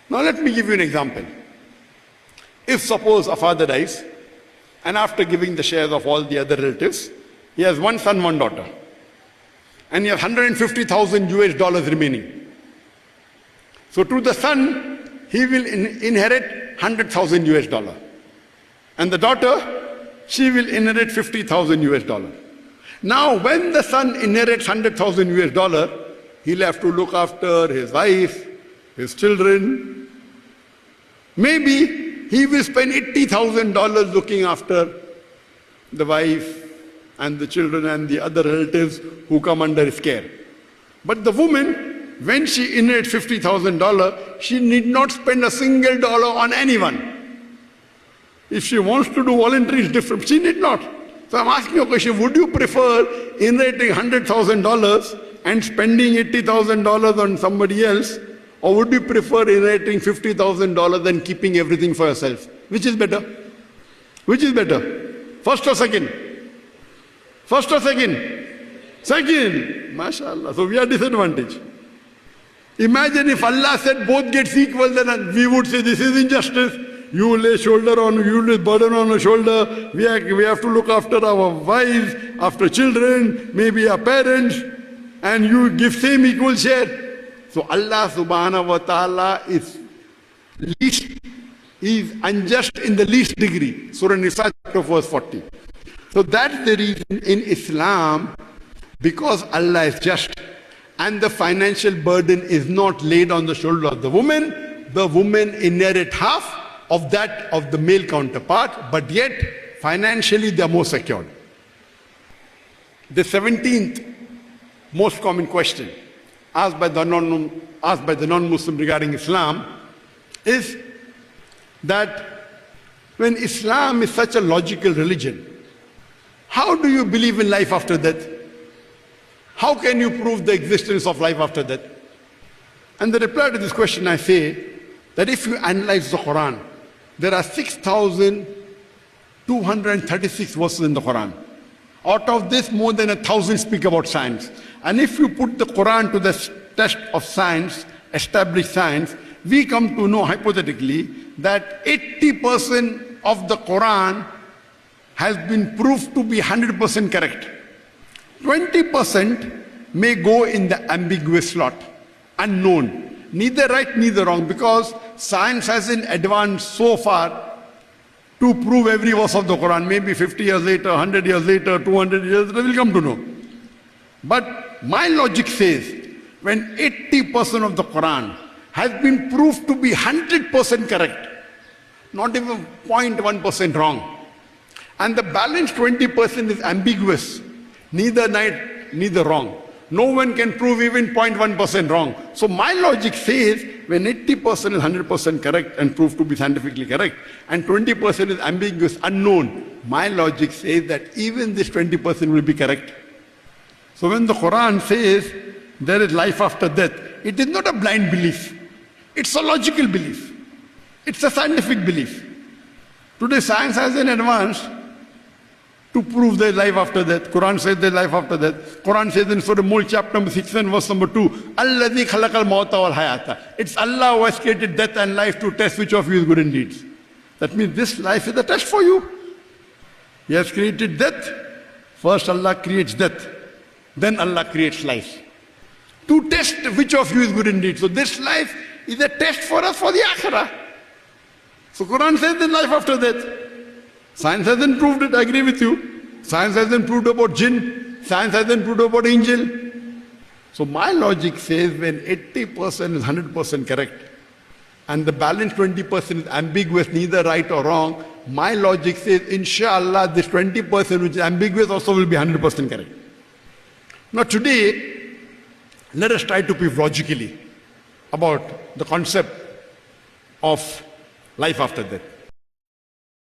Now let me give you an example. If suppose a father dies, and after giving the shares of all the other relatives, he has one son, one daughter, and he has $150,000 remaining. So to the son, he will inherit $100,000, and the daughter, she will inherit $50,000. Now when the son inherits $100,000, he'll have to look after his wife, his children. Maybe he will spend $80,000 looking after the wife and the children and the other relatives who come under his care. But the woman, when she inherits $50,000, she need not spend a single dollar on anyone. If she wants to do voluntary, it's different. She need not. So I'm asking you a question, would you prefer inheriting $100,000 and spending $80,000 on somebody else, or would you prefer inheriting $50,000 and keeping everything for yourself? Which is better? Which is better? First or second? First or second? Second. MashaAllah. So we are disadvantaged. Imagine if Allah said both gets equal, then we would say this is injustice. You lay shoulder on, you lay burden on a shoulder. We have to look after our wives, after children, maybe our parents, and you give same equal share. So Allah subhanahu wa ta'ala is unjust in the least degree. Surah Nisa chapter verse 40. So that's the reason in Islam, because Allah is just and the financial burden is not laid on the shoulder of the woman inherit half of that of the male counterpart, but yet financially they are more secured. The 17th most common question asked by the non-Muslim regarding Islam is that when Islam is such a logical religion, how do you believe in life after death? How can you prove the existence of life after death? And the reply to this question, I say that if you analyze the Quran, there are 6,236 verses in the Quran. Out of this, more than 1,000 speak about science. And if you put the Quran to the test of science, established science, we come to know hypothetically that 80% of the Quran has been proved to be 100% correct. 20% may go in the ambiguous slot, unknown, neither right, neither wrong, because science hasn't advanced so far to prove every verse of the Quran. Maybe 50 years later, 100 years later, 200 years later, we'll come to know. But my logic says, when 80% of the Quran has been proved to be 100% correct, not even 0.1% wrong, and the balance 20% is ambiguous, neither right, neither wrong. No one can prove even 0.1% wrong. So my logic says when 80% is 100% correct and proved to be scientifically correct, and 20% is ambiguous, unknown, my logic says that even this 20% will be correct. So when the Quran says there is life after death, it is not a blind belief. It's a logical belief. It's a scientific belief. Today science hasn't advanced to prove there is life after death. Quran says there is life after death. Quran says in Surah Mulk chapter number 6 and verse number 2, Alladhi khalaqal mawta wal hayata. It's Allah who has created death and life to test which of you is good in deeds. That means this life is a test for you. He has created death. First Allah creates death. Then Allah creates life. To test which of you is good in deeds. So this life is a test for us for the akhirah. So Quran says there is life after death. Science hasn't proved it, I agree with you. Science hasn't proved about jinn. Science hasn't proved about angel. So my logic says when 80% is 100% correct and the balance 20% is ambiguous, neither right or wrong, my logic says inshallah this 20% which is ambiguous also will be 100% correct. Now today, let us try to prove logically about the concept of life after death.